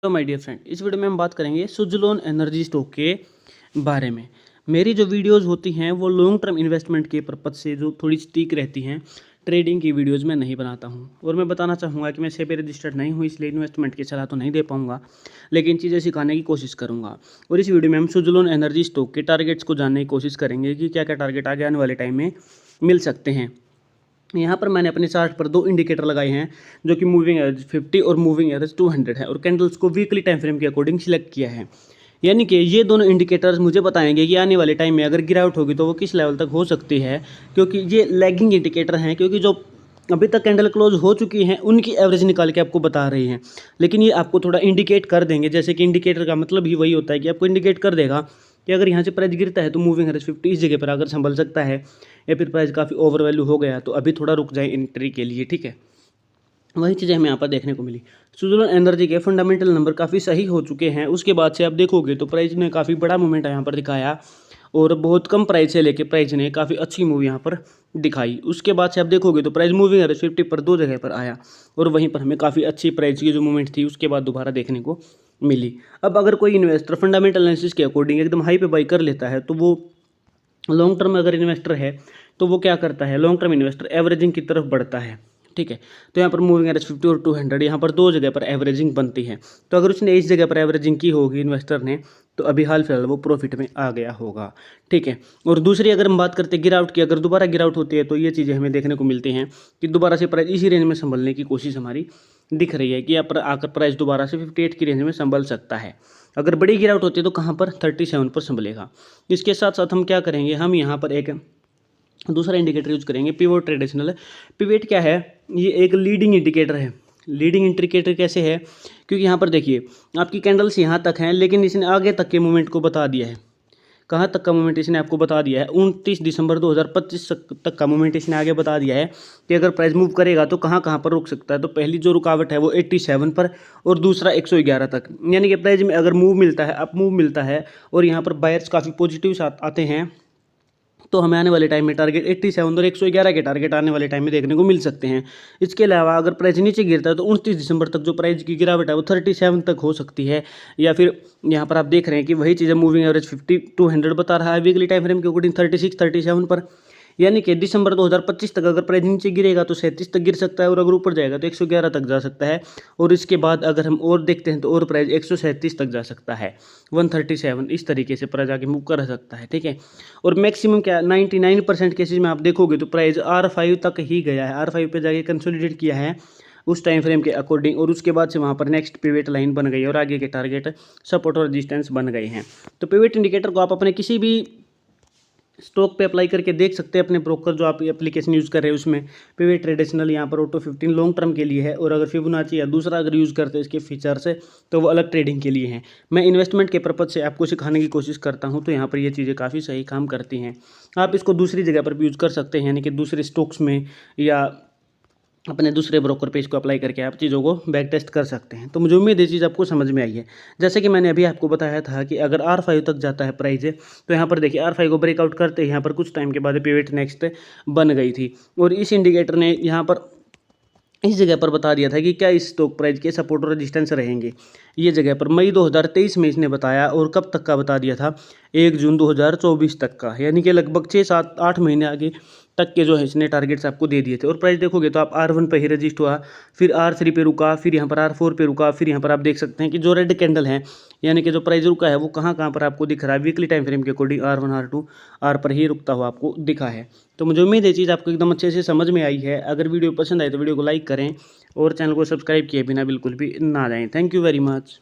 तो my dear friend, इस video में हम बात करेंगे सुज़लोन एनर्जी स्टॉक के बारे में। मेरी जो वीडियोस होती हैं वो लॉन्ग टर्म इन्वेस्टमेंट के पर्पज़ से जो थोड़ी स्टिक रहती हैं, ट्रेडिंग की वीडियोस में नहीं बनाता हूं। और मैं बताना चाहूँगा कि मैं सेबी रजिस्टर्ड नहीं हूँ, इसलिए इन्वेस्टमेंट की सलाह तो नहीं दे पाऊँगा, लेकिन चीज़ें सिखाने की कोशिश करूँगा। और इस वीडियो में हम सुज़लोन एनर्जी स्टॉक के टारगेट्स को जानने की कोशिश करेंगे कि क्या क्या टारगेट आगे आने वाले टाइम में मिल सकते हैं। यहाँ पर मैंने अपने चार्ट पर दो इंडिकेटर लगाए हैं, जो कि मूविंग एवरेज 50 और मूविंग एवरेज 200 है, और कैंडल्स को वीकली टाइम फ्रेम के अकॉर्डिंग सिलेक्ट किया है। यानी कि ये दोनों इंडिकेटर्स मुझे बताएंगे कि आने वाले टाइम में अगर गिरावट होगी तो वो किस लेवल तक हो सकती है, क्योंकि ये लैगिंग इंडिकेटर हैं, क्योंकि जो अभी तक कैंडल क्लोज हो चुकी हैं उनकी एवरेज निकाल के आपको बता रही हैं, लेकिन ये आपको थोड़ा इंडिकेट कर देंगे। जैसे कि इंडिकेटर का मतलब ही वही होता है कि आपको इंडिकेट कर देगा कि अगर यहाँ से प्राइस गिरता है तो मूविंग एवरेज 50 इस जगह पर अगर संभल सकता है, या फिर प्राइस काफ़ी ओवर वैल्यू हो गया तो अभी थोड़ा रुक जाए एंट्री के लिए। ठीक है, वही चीज़ें हमें यहाँ पर देखने को मिली। सुज़लोन एनर्जी के फंडामेंटल नंबर काफ़ी सही हो चुके हैं। उसके बाद से आप देखोगे तो प्राइस ने काफ़ी बड़ा मूवमेंट यहाँ पर दिखाया, और बहुत कम प्राइस से लेके प्राइस ने काफ़ी अच्छी मूव यहाँ पर दिखाई। उसके बाद से आप देखोगे तो प्राइस मूविंग एवरेज 50 पर दो जगह पर आया, और वहीं पर हमें काफ़ी अच्छी प्राइस की जो मूवमेंट थी उसके बाद दोबारा देखने को मिली। अब अगर कोई इन्वेस्टर फंडामेंटल एनालिसिस के अकॉर्डिंग एकदम हाई पे बाई कर लेता है, तो वो लॉन्ग टर्म अगर इन्वेस्टर है तो वो क्या करता है, लॉन्ग टर्म इन्वेस्टर एवरेजिंग की तरफ बढ़ता है। ठीक है, तो यहाँ पर मूविंग एवरेज 50 और 200, यहाँ पर दो जगह पर एवरेजिंग बनती है। तो अगर उसने इस जगह पर एवरेजिंग की होगी इन्वेस्टर ने, तो अभी हाल फिलहाल वो प्रॉफिट में आ गया होगा। ठीक है, और दूसरी अगर हम बात करते हैं गिरावट की, अगर दोबारा गिरावट होती है तो ये चीज़ें हमें देखने को मिलती हैं कि दोबारा से प्राइस इसी रेंज में संभलने की कोशिश हमारी दिख रही है, कि यहाँ पर आकर प्राइस दोबारा से 58 की रेंज में संभल सकता है। अगर बड़ी गिरावट होती है तो कहाँ पर 37 पर संभलेगा। इसके साथ साथ हम क्या करेंगे, हम यहाँ पर एक दूसरा इंडिकेटर यूज करेंगे, पिवोट ट्रेडिशनल। पिवोट क्या है, ये एक लीडिंग इंडिकेटर है। लीडिंग इंडिकेटर कैसे है, क्योंकि यहाँ पर देखिए आपकी कैंडल्स यहाँ तक हैं, लेकिन इसने आगे तक के मूवमेंट को बता दिया है। कहाँ तक का मूवमेंट इसने आपको बता दिया है, 29 दिसंबर 2025 तक का मूवमेंट इसने आगे बता दिया है कि अगर प्राइस मूव करेगा तो कहाँ कहाँ पर रुक सकता है। तो पहली जो रुकावट है वो 87 पर, और दूसरा 111 तक। यानी कि प्राइस में अगर मूव मिलता है, अप मूव मिलता है, और यहाँ पर बायर्स काफ़ी पॉजिटिव आते हैं, तो हमें आने वाले टाइम में टारगेट 87 और 111 के टारगेट आने वाले टाइम में देखने को मिल सकते हैं। इसके अलावा अगर प्राइस नीचे गिरता है तो 29 दिसंबर तक जो प्राइस की गिरावट है वो 37 तक हो सकती है। या फिर यहाँ पर आप देख रहे हैं कि वही चीज़ें मूविंग एवरेज 50 200 बता रहा है वीकली टाइम फ्रेम के अकॉर्डिंग 36 37 पर। यानी कि दिसंबर 2025 तक अगर प्राइस नीचे गिरेगा तो 37 तक गिर सकता है, और अगर ऊपर जाएगा तो 111 तक जा सकता है। और इसके बाद अगर हम और देखते हैं तो और प्राइस 137 तक जा सकता है, 137 इस तरीके से प्राइस आगे मूव कर सकता है। ठीक है, और मैक्सिमम क्या 99% केसेज में आप देखोगे तो प्राइस R5 तक ही गया है, R5 पे जाके कंसोलिडेट किया है उस टाइम फ्रेम के अकॉर्डिंग, और उसके बाद से वहाँ पर नेक्स्ट पिवट लाइन बन गई और आगे के टारगेट सपोर्ट और रेजिस्टेंस बन गए हैं। तो पिवट इंडिकेटर को आप अपने किसी भी स्टॉक पे अप्लाई करके देख सकते हैं, अपने ब्रोकर जो आप एप्लीकेशन यूज़ कर रहे हैं उसमें। पिवट ट्रेडिशनल यहाँ पर ऑटो 15 लॉन्ग टर्म के लिए है, और अगर फिबोनाची या दूसरा अगर यूज़ करते हैं इसके फीचर्स तो वो अलग ट्रेडिंग के लिए हैं। मैं इन्वेस्टमेंट के पर्पज़ से आपको सिखाने की कोशिश करता हूँ, तो यहाँ पर ये चीज़ें काफ़ी सही काम करती हैं। आप इसको दूसरी जगह पर भी यूज़ कर सकते हैं, यानी कि दूसरे स्टॉक्स में या अपने दूसरे ब्रोकर पे इसको अप्लाई करके आप चीज़ों को बैक टेस्ट कर सकते हैं। तो मुझे उम्मीद है चीज़ आपको समझ में आई है। जैसे कि मैंने अभी आपको बताया था कि अगर R5 तक जाता है प्राइस, तो यहाँ पर देखिए R5 को ब्रेकआउट करते हैं, यहाँ पर कुछ टाइम के बाद पिवट नेक्स्ट बन गई थी, और इस इंडिकेटर ने यहाँ पर इस जगह पर बता दिया था कि क्या इस स्टॉक प्राइस के सपोर्ट और रेजिस्टेंस रहेंगे। ये जगह पर मई 2023 में इसने बताया, और कब तक का बता दिया था, 1 जून 2024 तक का, यानी कि लगभग 6 7 8 महीने आगे तक के जो है इसने टारगेट्स आपको दे दिए थे। और प्राइस देखोगे तो आप R1 पे ही रजिस्ट हुआ, फिर R3 पे रुका, फिर यहाँ पर R4 पे रुका, फिर यहाँ पर आप देख सकते हैं कि जो रेड कैंडल है, यानी कि जो प्राइस रुका है वो कहाँ कहाँ पर आपको दिख रहा है, वीकली टाइम फ्रेम के अकॉर्डिंग R1 R2 R पर ही रुकता हुआ आपको दिखा है। तो मुझे उम्मीद है चीज़ आपको एकदम अच्छे से समझ में आई है। अगर वीडियो पसंद आए तो वीडियो को लाइक करें, और चैनल को सब्सक्राइब किए बिना बिल्कुल भी ना जाएं। Thank you very much.